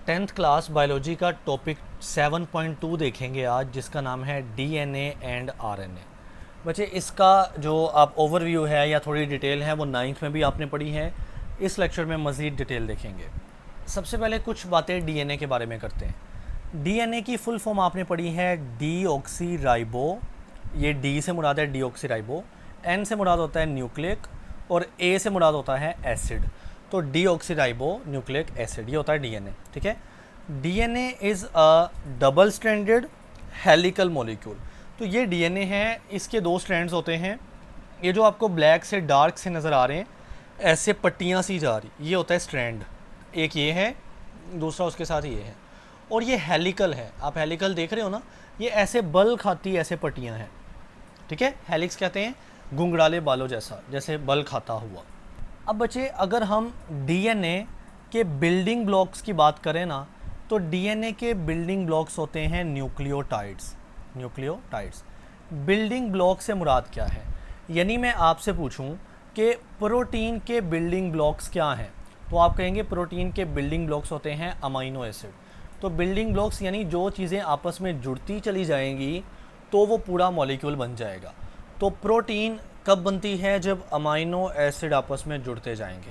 Tenth class biology का topic 7.2 देखेंगे आज, जिसका नाम है डीएनए एंड आरएनए। बच्चे, इसका जो आप ओवरव्यू है या थोड़ी डिटेल है वो नाइन्थ में भी आपने पढ़ी है। इस लेक्चर में मज़ीद डिटेल देखेंगे। सबसे पहले कुछ बातें डीएनए के बारे में करते हैं। डीएनए की फुल फॉर्म आपने पढ़ी है डीऑक्सी राइबो। ये डी से मुराद है डीऑक्सी राइबो, एन से मुराद होता है न्यूक्लिक और ए से मुराद होता है एसिड। तो डीऑक्सीराइबो न्यूक्लिक एसिड, ये होता है डीएनए। ठीक है, DNA is a double stranded helical molecule. तो ये डीएनए है, इसके दो स्ट्रैंड्स होते हैं। ये जो आपको ब्लैक से डार्क से नज़र आ रहे हैं, ऐसे पट्टियाँ सी जा रही, ये होता है स्ट्रैंड। एक ये है, दूसरा उसके साथ ये है, और ये हेलिकल है। आप हेलिकल देख रहे हो ना, ये ऐसे बल खाती ऐसे पट्टियाँ हैं। ठीक है, हेलिक्स कहते हैं घुंघराले बालों जैसा, जैसे बल खाता हुआ। अब बच्चे, अगर हम डीएनए के बिल्डिंग ब्लॉक्स की बात करें ना, तो डीएनए के बिल्डिंग ब्लॉक्स होते हैं न्यूक्लियोटाइड्स। न्यूक्लियोटाइड्स बिल्डिंग ब्लॉक से मुराद क्या है? यानी मैं आपसे पूछूं कि प्रोटीन के बिल्डिंग ब्लॉक्स क्या हैं, तो आप कहेंगे प्रोटीन के बिल्डिंग ब्लॉक्स होते हैं अमाइनो एसिड। तो बिल्डिंग ब्लॉक्स यानी जो चीज़ें आपस में जुड़ती चली जाएंगी तो वो पूरा मॉलिक्यूल बन जाएगा। तो प्रोटीन कब बनती है? जब अमाइनो एसिड आपस में जुड़ते जाएंगे।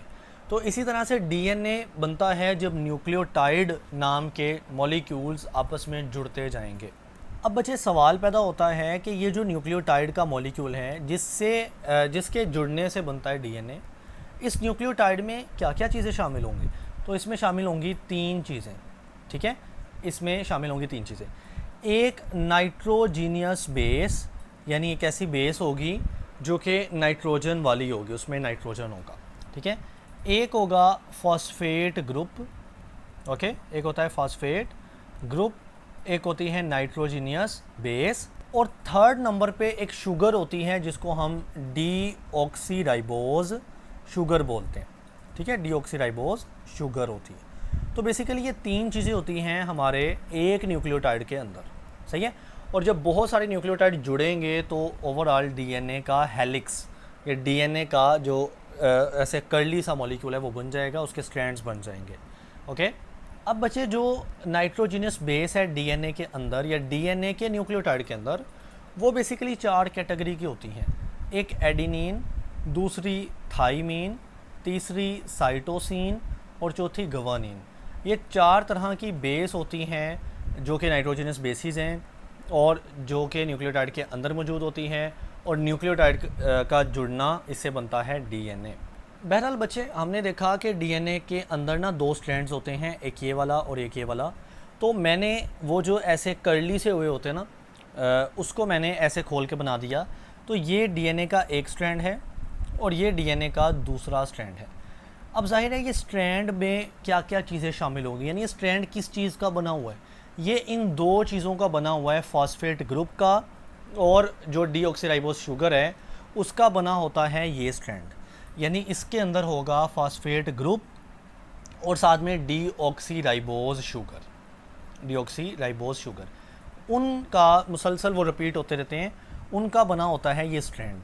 तो इसी तरह से डीएनए बनता है जब न्यूक्लियोटाइड नाम के मॉलिक्यूल्स आपस में जुड़ते जाएंगे। अब बच्चे, सवाल पैदा होता है कि ये जो न्यूक्लियोटाइड का मॉलिक्यूल है जिसके जुड़ने से बनता है डीएनए, इस न्यूक्लियोटाइड में क्या क्या चीज़ें शामिल होंगी? तो इसमें शामिल होंगी तीन चीज़ें। ठीक है, इसमें शामिल होंगी तीन चीज़ें। एक नाइट्रोजीनियस बेस, यानी एक ऐसी बेस होगी जो कि नाइट्रोजन वाली होगी, उसमें नाइट्रोजन होगा। ठीक है, एक होगा फॉस्फेट ग्रुप। ओके, एक होता है फॉस्फेट ग्रुप, एक होती है नाइट्रोजीनियस बेस, और थर्ड नंबर पे एक शुगर होती है जिसको हम डीऑक्सीराइबोज शुगर बोलते हैं। ठीक है, डीऑक्सीराइबोज शुगर होती है। तो बेसिकली ये तीन चीज़ें होती हैं हमारे एक न्यूक्लियोटाइड के अंदर। सही है, और जब बहुत सारे न्यूक्लियोटाइड जुड़ेंगे तो ओवरऑल डीएनए का हेलिक्स, ये डीएनए का जो ऐसे कर्ली सा मॉलिक्यूल है वो बन जाएगा, उसके स्ट्रैंड्स बन जाएंगे। ओके, अब बचे जो नाइट्रोजीनियस बेस है डीएनए के अंदर या डीएनए के न्यूक्लियोटाइड के अंदर, वो बेसिकली चार कैटेगरी की होती हैं। एक एडिनिन, दूसरी थाइमीन, तीसरी साइटोसिन और चौथी गवानीन। ये चार तरह की बेस होती हैं जो कि नाइट्रोजीनियस बेसिस हैं और जो कि न्यूक्लियोटाइड के अंदर मौजूद होती हैं, और न्यूक्लियोटाइड का जुड़ना इससे बनता है डीएनए। बहरहाल बच्चे, हमने देखा कि डीएनए के अंदर ना दो स्ट्रैंड्स होते हैं, एक ये वाला और एक ये वाला। तो मैंने वो जो ऐसे कर्ली से हुए होते हैं ना, उसको मैंने ऐसे खोल के बना दिया। तो ये डीएनए का एक स्ट्रैंड है और ये डीएनए का दूसरा स्ट्रैंड है। अब जाहिर है ये स्ट्रैंड में क्या क्या चीज़ें शामिल होंगी, यानी ये स्ट्रैंड किस चीज़ का बना हुआ है? ये इन दो चीज़ों का बना हुआ है, फॉस्फेट ग्रुप का और जो डीऑक्सीराइबोज शुगर है उसका बना होता है ये स्ट्रैंड। यानी इसके अंदर होगा फॉस्फेट ग्रुप और साथ में डीऑक्सीराइबोज शुगर। उनका मुसलसल वो रिपीट होते रहते हैं, उनका बना होता है ये स्ट्रैंड।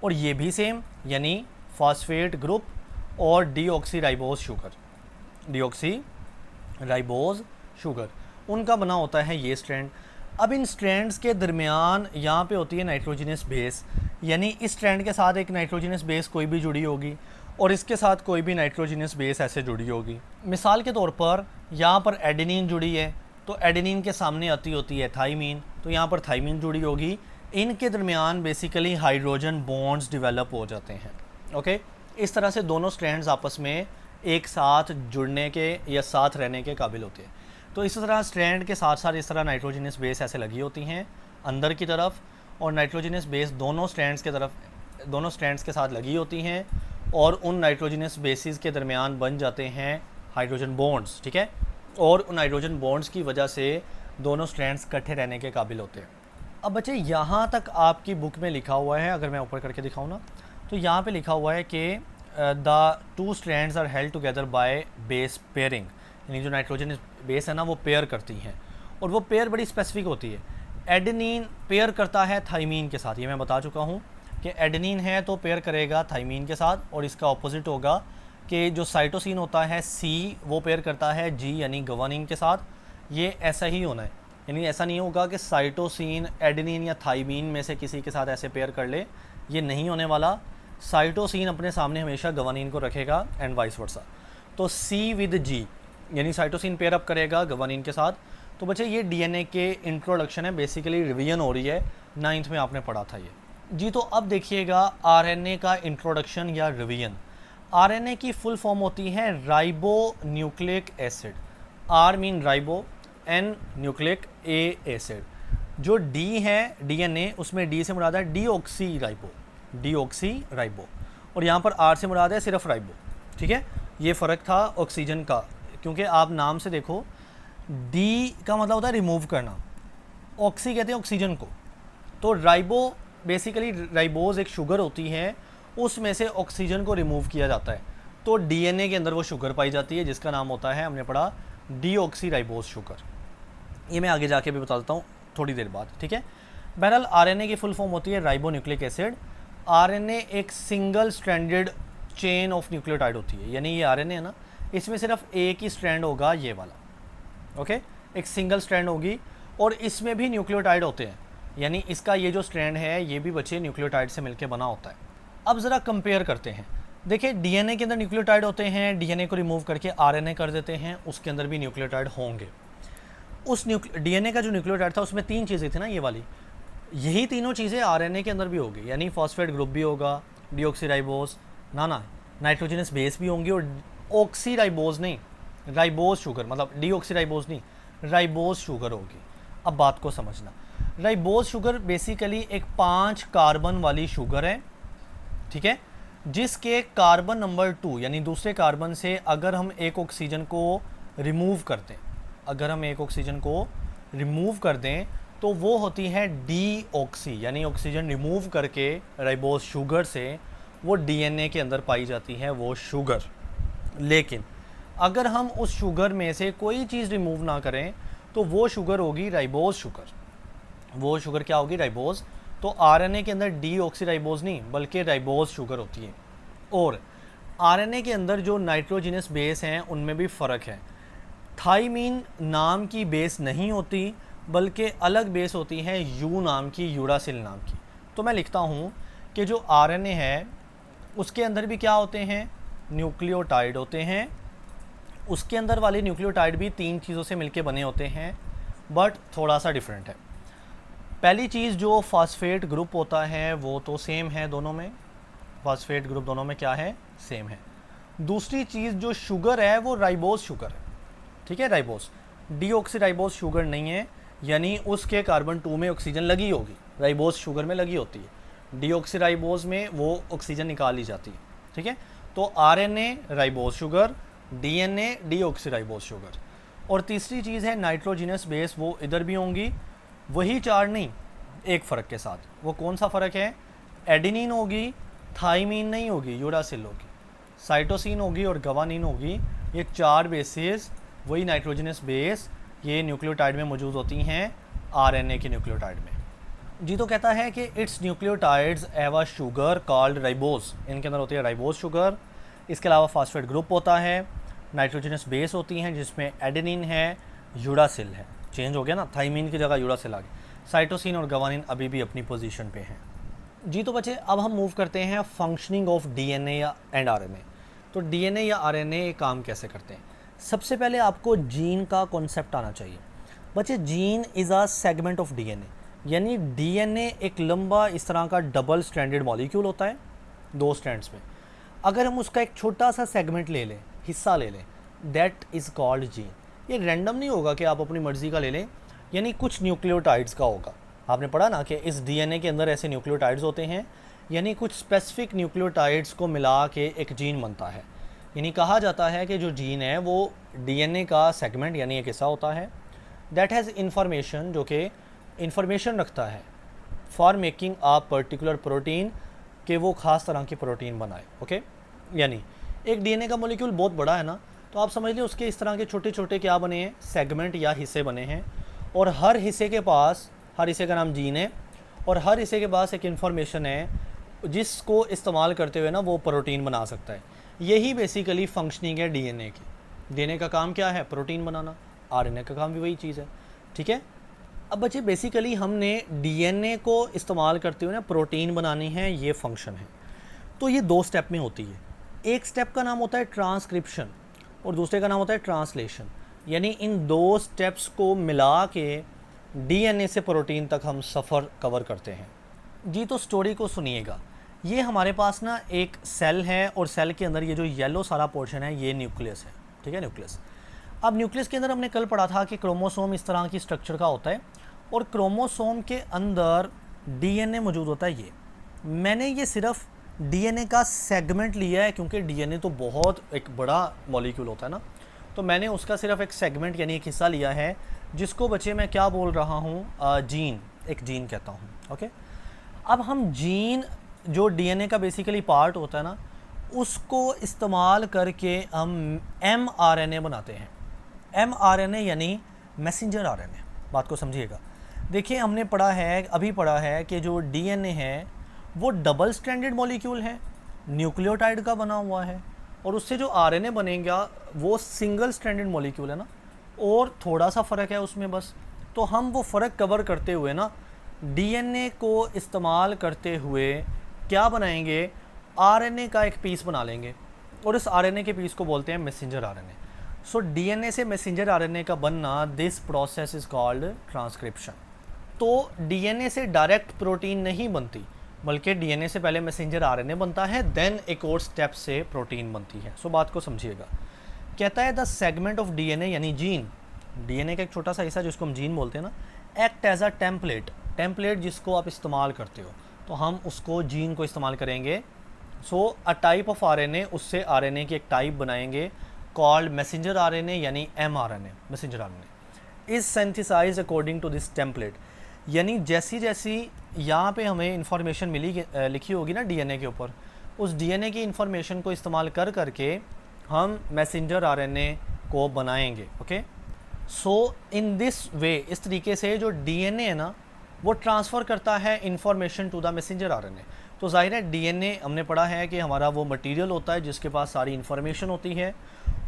और ये भी सेम, यानी फॉस्फेट ग्रुप और डीऑक्सीराइबोज शुगर, उनका बना होता है ये स्ट्रैंड। अब इन स्ट्रैंड्स के दरमियान यहाँ पे होती है नाइट्रोजीनियस बेस, यानी इस स्ट्रैंड के साथ एक नाइट्रोजीनियस बेस कोई भी जुड़ी होगी और इसके साथ कोई भी नाइट्रोजीनियस बेस ऐसे जुड़ी होगी। मिसाल के तौर पर यहाँ पर एडेनिन जुड़ी है, तो एडेनिन के सामने आती होती है थाइमीन, तो यहाँ पर थाइमीन जुड़ी होगी। इनके दरमियान बेसिकली हाइड्रोजन बॉन्ड्स डिवेलप हो जाते हैं। ओके, इस तरह से दोनों स्ट्रैंड्स आपस में एक साथ जुड़ने के या साथ रहने के काबिल होते हैं। तो इस तरह स्ट्रैंड के साथ साथ इस तरह नाइट्रोजीनियस बेस ऐसे लगी होती हैं अंदर की तरफ, और नाइट्रोजीनियस बेस दोनों स्ट्रैंड्स के साथ लगी होती हैं, और उन नाइट्रोजीनियस बेसिस के दरमियान बन जाते हैं हाइड्रोजन बॉन्ड्स। ठीक है, और उन हाइड्रोजन बॉन्ड्स की वजह से दोनों स्ट्रैंड्स इकट्ठे रहने के काबिल होते हैं। अब बच्चे, यहाँ तक आपकी बुक में लिखा हुआ है, अगर मैं ऊपर करके दिखाऊँ ना, तो यहाँ पे लिखा हुआ है कि the two strands are held together by base pairing, यानी जो नाइट्रोजन बेस है ना वो पेयर करती हैं, और वो पेयर बड़ी स्पेसिफिक होती है। एडेनिन पेयर करता है थाइमीन के साथ, ये मैं बता चुका हूँ कि एडेनिन है तो पेयर करेगा थाइमीन के साथ, और इसका ऑपोजिट होगा कि जो साइटोसिन होता है सी वो पेयर करता है जी यानी गवानीन के साथ, ये ऐसा ही होना है। यानी ऐसा नहीं होगा कि साइटोसिन एडेनिन या थाइमीन में से किसी के साथ ऐसे पेयर कर ले, ये नहीं होने वाला। साइटोसिन अपने सामने हमेशा गवानीन को रखेगा एंड वाइस वर्सा। तो सी विद जी यानी साइटोसिन पेयर अप करेगा गवानीन के साथ। तो बच्चे ये डीएनए के इंट्रोडक्शन है, बेसिकली रिवीजन हो रही है, 9th में आपने पढ़ा था ये जी। तो अब देखिएगा आरएनए का इंट्रोडक्शन या रिवीजन। आरएनए की फुल फॉर्म होती है ribo nucleic acid. R mean ribo, N nucleic, A acid. जो डी है डीएनए, उसमें डी से मुराद है डीऑक्सी राइबो, डीऑक्सी राइबो। और यहाँ पर आर से मुराद है सिर्फ राइबो, ठीक है। ये फ़र्क था ऑक्सीजन का, क्योंकि आप नाम से देखो डी का मतलब होता है रिमूव करना, ऑक्सी कहते हैं ऑक्सीजन को। तो राइबो बेसिकली राइबोज एक शुगर होती है, उसमें से ऑक्सीजन को रिमूव किया जाता है, तो डीएनए के अंदर वो शुगर पाई जाती है जिसका नाम होता है, हमने पढ़ा, डीऑक्सी राइबोज शुगर। ये मैं आगे जाके भी बता देता हूँ थोड़ी देर बाद, ठीक है। बहरहाल आरएनए की फुल फॉर्म होती है राइबो न्यूक्लिक एसिड। आरएनए एक single stranded chain of nucleotide होती है, यानी ये आरएनए है ना, इसमें सिर्फ एक ही स्ट्रैंड होगा, ये वाला, ओके, एक सिंगल स्ट्रैंड होगी। और इसमें भी न्यूक्लियोटाइड होते हैं, यानी इसका ये जो स्ट्रैंड है ये भी बच्चे न्यूक्लियोटाइड से मिलकर बना होता है। अब ज़रा कंपेयर करते हैं। देखिए डीएनए के अंदर न्यूक्लियोटाइड होते हैं, डीएनए को रिमूव करके आरएनए कर देते हैं, उसके अंदर भी न्यूक्लियोटाइड होंगे। उस डीएनए का जो न्यूक्लियोटाइड था उसमें 3 चीज़ें थी ना, ये वाली, यही तीनों चीज़ें आरएनए के अंदर भी होगी, यानी फॉस्फेट ग्रुप भी होगा, डीऑक्सीराइबोज ना नाइट्रोजनस बेस भी होंगी, और ऑक्सीराइबोज नहीं, राइबोज शुगर, मतलब डीऑक्सीराइबोज नहीं, राइबोज शुगर होगी। अब बात को समझना, राइबोज शुगर बेसिकली एक 5 कार्बन वाली शुगर है, ठीक है, जिसके कार्बन नंबर 2 यानी दूसरे कार्बन से अगर हम एक ऑक्सीजन को रिमूव कर दें, अगर हम एक ऑक्सीजन को रिमूव कर दें तो वो होती है डीऑक्सी, यानी ऑक्सीजन रिमूव करके राइबोज शुगर से वो डीएनए के अंदर पाई जाती है वो शुगर। लेकिन अगर हम उस शुगर में से कोई चीज़ रिमूव ना करें तो वो शुगर होगी राइबोज शुगर। वो शुगर क्या होगी? राइबोज। तो आरएनए के अंदर डीऑक्सीराइबोज नहीं बल्कि राइबोज शुगर होती है। और आरएनए के अंदर जो नाइट्रोजिनस बेस हैं उनमें भी फ़र्क है। थाइमीन नाम की बेस नहीं होती बल्कि अलग बेस होती है यू नाम की, यूरासिल नाम की। तो मैं लिखता हूँ कि जो आरएनए है उसके अंदर भी क्या होते हैं? न्यूक्लियोटाइड होते हैं। उसके अंदर वाले न्यूक्लियोटाइड भी 3 चीज़ों से मिलके बने होते हैं, बट थोड़ा सा डिफरेंट है। पहली चीज़ जो फॉस्फेट ग्रुप होता है वो तो सेम है दोनों में, फॉस्फेट ग्रुप दोनों में क्या है? सेम है। दूसरी चीज़ जो शुगर है वो राइबोज शुगर है, ठीक है, राइबोज। डीऑक्सीराइबोज शुगर नहीं है, यानी उसके कार्बन 2 में ऑक्सीजन लगी होगी, राइबोज शुगर में लगी होती है, डीऑक्सीराइबोज में वो ऑक्सीजन निकाली जाती है, ठीक है। तो RNA ribose sugar, DNA deoxyribose sugar. और तीसरी चीज़ है नाइट्रोजिनस बेस, वो इधर भी होंगी, वही 4 नहीं, एक फ़र्क के साथ। वो कौन सा फ़र्क है? एडेनिन होगी, थाइमीन नहीं होगी, यूरासिल होगी, साइटोसिन होगी और गवानीन होगी। ये 4 बेसेस, वही नाइट्रोजिनस बेस, ये न्यूक्लियोटाइड में मौजूद होती हैं आरएनए के न्यूक्लियोटाइड में। जी तो कहता है कि it's nucleotides have a sugar called ribose, इनके अंदर होती है राइबोज शुगर। इसके अलावा फॉस्फेट ग्रुप होता है, नाइट्रोजिनस बेस होती हैं जिसमें एडेनिन है, यूरासिल है, चेंज हो गया ना, थाइमीन की जगह यूरासिल आ गया। साइटोसिन और गवानीन अभी भी अपनी पोजीशन पे हैं। जी तो बच्चे अब हम मूव करते हैं फंक्शनिंग ऑफ डीएनए या एंड आरएनए। तो डीएनए या आरएनए काम कैसे करते हैं? सबसे पहले आपको जीन का कॉन्सेप्ट आना चाहिए। बच्चे gene is a segment of DNA, यानी डीएनए एक लंबा इस तरह का डबल स्ट्रैंडेड मॉलिक्यूल होता है 2 स्ट्रैंड्स में। अगर हम उसका एक छोटा सा सेगमेंट ले लें, हिस्सा ले लें, दैट इज़ कॉल्ड जीन। ये रैंडम नहीं होगा कि आप अपनी मर्ज़ी का ले लें, यानी कुछ न्यूक्लियोटाइड्स का होगा। आपने पढ़ा ना कि इस डीएनए के अंदर ऐसे न्यूक्लियोटाइड्स होते हैं, यानी कुछ स्पेसिफिक न्यूक्लियोटाइड्स को मिला के एक जीन बनता है। यानी कहा जाता है कि जो जीन है वो डीएनए का सेगमेंट यानी एक हिस्सा होता है, दैट हैज़ इंफॉर्मेशन, जो कि इंफॉर्मेशन रखता है for making a particular protein, कि वो ख़ास तरह की प्रोटीन बनाए। ओके, यानी एक डीएनए का मॉलिक्यूल बहुत बड़ा है ना, तो आप समझ लीजिए उसके इस तरह के छोटे छोटे क्या बने हैं? सेगमेंट या हिस्से बने हैं। और हर हिस्से के पास, हर हिस्से का नाम जीन है, और हर हिस्से के पास एक इन्फॉर्मेशन है जिसको इस्तेमाल करते हुए ना वो प्रोटीन बना सकता है। यही बेसिकली फंक्शनिंग है डीएनए की। डीएनए का काम क्या है? प्रोटीन बनाना। आरएनए का काम भी वही चीज़ है, ठीक है। अब बच्चे बेसिकली हमने डीएनए को इस्तेमाल करते हुए ना प्रोटीन बनानी है, ये फंक्शन है। तो ये 2 स्टेप में होती है। एक स्टेप का नाम होता है ट्रांसक्रिप्शन और दूसरे का नाम होता है ट्रांसलेशन। यानी इन 2 स्टेप्स को मिला के डीएनए से प्रोटीन तक हम सफ़र कवर करते हैं। जी तो स्टोरी को सुनिएगा। ये हमारे पास ना एक सेल है और सेल के अंदर ये जो येलो सारा पोर्शन है ये न्यूक्लियस है, ठीक है, न्यूक्लियस। अब न्यूक्लियस के अंदर हमने कल पढ़ा था कि क्रोमोसोम इस तरह की स्ट्रक्चर का होता है और क्रोमोसोम के अंदर डीएनए मौजूद होता है। ये मैंने ये सिर्फ डीएनए का सेगमेंट लिया है क्योंकि डीएनए तो बहुत एक बड़ा मॉलिक्यूल होता है ना, तो मैंने उसका सिर्फ एक सेगमेंट यानी एक हिस्सा लिया है जिसको बच्चे मैं क्या बोल रहा हूँ, जीन, एक जीन कहता हूँ। ओके, अब हम जीन जो डीएनए का बेसिकली पार्ट होता है ना, उसको इस्तेमाल करके हम एमआरएनए बनाते हैं। एमआरएनए यानी मैसेंजर आरएनए। बात को समझिएगा। देखिए हमने अभी पढ़ा है कि जो डीएनए है वो डबल स्ट्रैंडेड मॉलिक्यूल है, न्यूक्लियोटाइड का बना हुआ है, और उससे जो आरएनए बनेगा वो सिंगल स्ट्रैंडेड मॉलिक्यूल है ना, और थोड़ा सा फ़र्क है उसमें बस। तो हम वो फ़र्क कवर करते हुए ना डीएनए को इस्तेमाल करते हुए क्या बनाएंगे, आरएनए का एक पीस बना लेंगे और इस आरएनए के पीस को बोलते हैं मैसेंजर आरएनए। सो डीएनए से मैसेंजर आरएनए का बनना, this process is called transcription. तो डीएनए से डायरेक्ट प्रोटीन नहीं बनती, बल्कि डीएनए से पहले मैसेंजर आरएनए बनता है, देन एक और स्टेप से प्रोटीन बनती है। सो बात को समझिएगा। कहता है द सेगमेंट ऑफ डीएनए यानी जीन, डीएनए का एक छोटा सा हिस्सा जिसको हम जीन बोलते हैं ना, एक्ट एज अ टेम्पलेट जिसको आप इस्तेमाल करते हो, तो हम उसको जीन को इस्तेमाल करेंगे। So a type of RNA, उससे आरएनए की एक टाइप बनाएंगे कॉल्ड मैसेंजर आरएनए यानी mRNA, messenger RNA is synthesized according to this template. यानी जैसी जैसी यहाँ पे हमें इंफॉर्मेशन लिखी होगी ना डीएनए के ऊपर, उस डीएनए की इंफॉर्मेशन को इस्तेमाल करके हम मैसेंजर आरएनए को बनाएंगे। ओके, सो इन दिस वे, इस तरीके से जो डीएनए है ना वो ट्रांसफ़र करता है information to the messenger RNA. तो जाहिर है डीएनए हमने पढ़ा है कि हमारा वो मटेरियल होता है जिसके पास सारी इन्फॉर्मेशन होती है।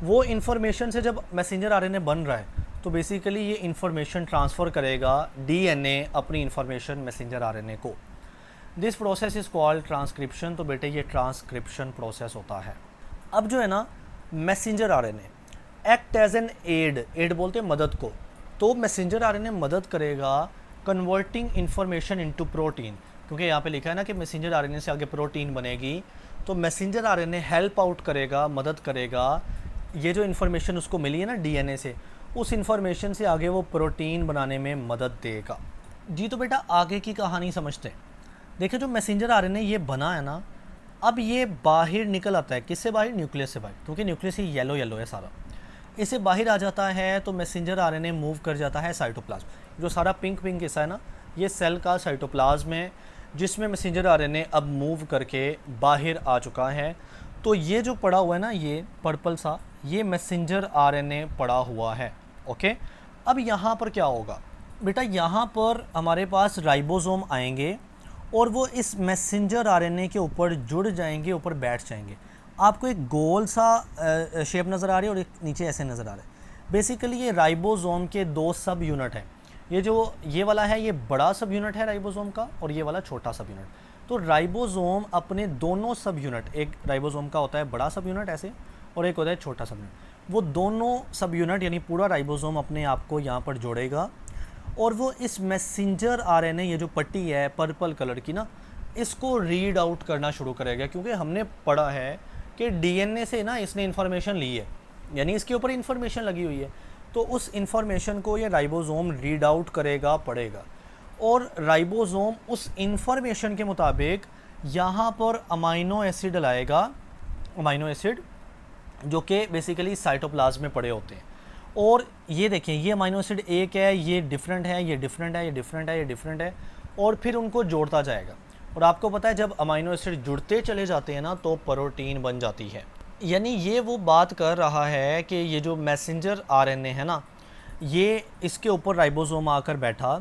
वो इन्फॉर्मेशन से जब मैसेंजर आरएनए बन रहा है तो बेसिकली ये इन्फॉर्मेशन ट्रांसफ़र करेगा डीएनए अपनी इन्फॉर्मेशन मैसेंजर आरएनए को। This process is called transcription. तो बेटे ये ट्रांसक्रिप्शन प्रोसेस होता है। अब जो है ना messenger RNA act as an aid बोलते हैं मदद को। तो मैसेंजर आरएनए मदद करेगा कन्वर्टिंग इन्फॉर्मेशन इनटू प्रोटीन, क्योंकि यहाँ पे लिखा है ना कि मैसेंजर आरएनए से आगे प्रोटीन बनेगी। तो मैसेंजर आरएनए हेल्प आउट करेगा, मदद करेगा, ये जो इन्फॉर्मेशन उसको मिली है ना डीएनए से, उस इन्फॉर्मेशन से आगे वो प्रोटीन बनाने में मदद देगा। जी तो बेटा आगे की कहानी समझते हैं। देखिए जो मैसेंजर आरएनए ये बना है ना, अब ये बाहर निकल आता है। किससे बाहर? न्यूक्लियस से बाहर, क्योंकि न्यूक्लियस ही येलो है सारा। इसे बाहर आ जाता है तो मैसेंजर आरएनए मूव कर जाता है साइटोप्लाज्म। जो सारा पिंक हिस्सा है ना, ये सेल का साइटोप्लाज्म है जिसमें मैसेंजर आरएनए अब मूव करके बाहर आ चुका है। तो ये जो पड़ा हुआ है ना, ये पर्पल सा, ये मैसेंजर आरएनए पड़ा हुआ है। ओके, अब यहाँ पर क्या होगा बेटा, यहाँ पर हमारे पास राइबोसोम आएंगे और वो इस मैसेंजर आरएनए के ऊपर जुड़ जाएंगे, ऊपर बैठ जाएंगे। आपको एक गोल सा शेप नज़र आ रही है और एक नीचे ऐसे नज़र आ रहा है। बेसिकली ये राइबोसोम के 2 सब यूनिट हैं। ये वाला है, ये बड़ा सब यूनिट है राइबोसोम का, और ये वाला छोटा सब यूनिट। तो राइबोसोम अपने दोनों सब यूनिट, एक राइबोसोम का होता है बड़ा सब यूनिट ऐसे, और एक होता है छोटा सब यूनिट, वो दोनों सब यूनिट यानी पूरा राइबोसोम अपने आप को यहाँ पर जोड़ेगा और वो इस मैसेंजर आरएनए, ये जो पट्टी है पर्पल कलर की ना, इसको रीड आउट करना शुरू करेगा। क्योंकि हमने पढ़ा है कि डीएनए से ना इसने इन्फॉर्मेशन ली है, यानी इसके ऊपर इन्फॉर्मेशन लगी हुई है, तो उस इन्फॉर्मेशन को ये राइबोसोम रीड आउट करेगा, पढ़ेगा, और राइबोसोम उस इन्फॉर्मेशन के मुताबिक यहाँ पर अमाइनो एसिड लाएगा, अमाइनो एसिड जो कि बेसिकली साइटोप्लाज्म में पड़े होते हैं। और ये देखें, ये अमाइनो एसिड एक है, ये डिफरेंट है, ये डिफरेंट है, ये डिफरेंट है, ये डिफरेंट है, और फिर उनको जोड़ता जाएगा। और आपको पता है जब अमाइनो एसिड जुड़ते चले जाते हैं ना तो प्रोटीन बन जाती है। यानी ये वो बात कर रहा है कि ये जो मैसेंजर आरएनए है ना, ये इसके ऊपर राइबोसोम आकर बैठा,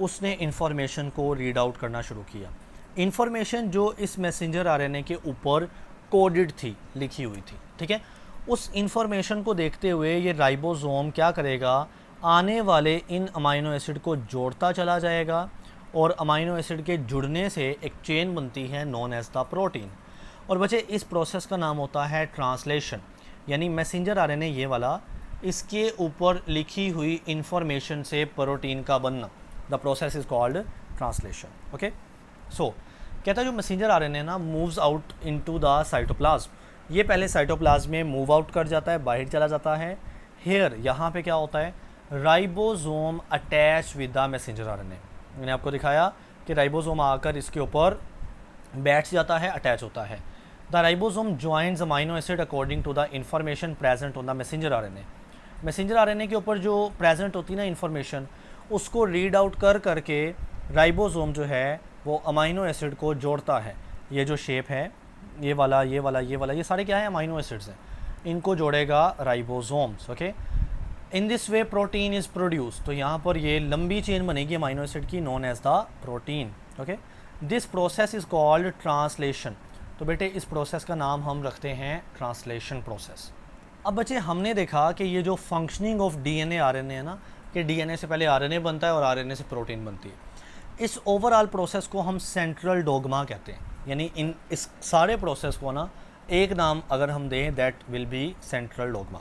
उसने इन्फॉर्मेशन को रीड आउट करना शुरू किया। इन्फॉर्मेशन जो इस मैसेंजर आरएनए के ऊपर कोडेड थी, लिखी हुई थी, ठीक है। उस इंफॉर्मेशन को देखते हुए ये राइबोसोम क्या करेगा, आने वाले इन अमाइनो एसिड को जोड़ता चला जाएगा और अमाइनो एसिड के जुड़ने से एक चेन बनती है नॉन एज द प्रोटीन। और बच्चे इस प्रोसेस का नाम होता है ट्रांसलेशन, यानी मैसेंजर आरएनए ये वाला, इसके ऊपर लिखी हुई इंफॉर्मेशन से प्रोटीन का बनना, the process is called translation. Okay, so कहता है जो मैसेंजर आरएनए ना moves out into the cytoplasm, ये पहले साइटोप्लाज्म में मूव आउट कर जाता है, बाहर चला जाता है। हेयर यहाँ पे क्या होता है, ribosome attach with the messenger RNA. मैंने आपको दिखाया कि राइबोसोम आकर इसके ऊपर बैठ जाता है, अटैच होता है। The ribosome joins amino acid according to the information present on the messenger RNA. Messenger RNA के ऊपर जो प्रेजेंट होती है ना इन्फॉर्मेशन, उसको रीड आउट कर करके राइबोसोम जो है वो अमाइनो एसिड को जोड़ता है। ये जो शेप है, ये वाला, ये वाला, ये वाला, ये सारे क्या है, अमाइनो एसिड्स हैं, इनको जोड़ेगा ribosomes. Okay, in this way protein is produce, तो यहाँ पर ये लंबी चेन बनेगी अमाइनो एसिड की, known as the protein. Okay, this process is called translation. तो बेटे इस प्रोसेस का नाम हम रखते हैं ट्रांसलेशन प्रोसेस। अब बच्चे हमने देखा कि ये जो फंक्शनिंग ऑफ डीएनए आरएनए है ना, कि डीएनए से पहले आरएनए बनता है और आरएनए से प्रोटीन बनती है, इस ओवरऑल प्रोसेस को हम सेंट्रल डोगमा कहते हैं। यानी इस सारे प्रोसेस को ना एक नाम अगर हम दें, that will be central dogma.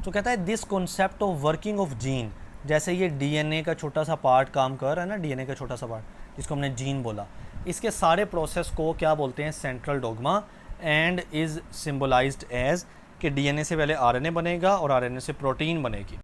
तो कहता है this concept of working of gene, जैसे ये डीएनए का छोटा सा पार्ट काम कर रहा है ना, डीएनए का छोटा सा पार्ट जिसको हमने जीन बोला, इसके सारे प्रोसेस को क्या बोलते हैं, central dogma, and is symbolised as कि डीएनए से पहले आरएनए बनेगा और आरएनए से प्रोटीन बनेगी।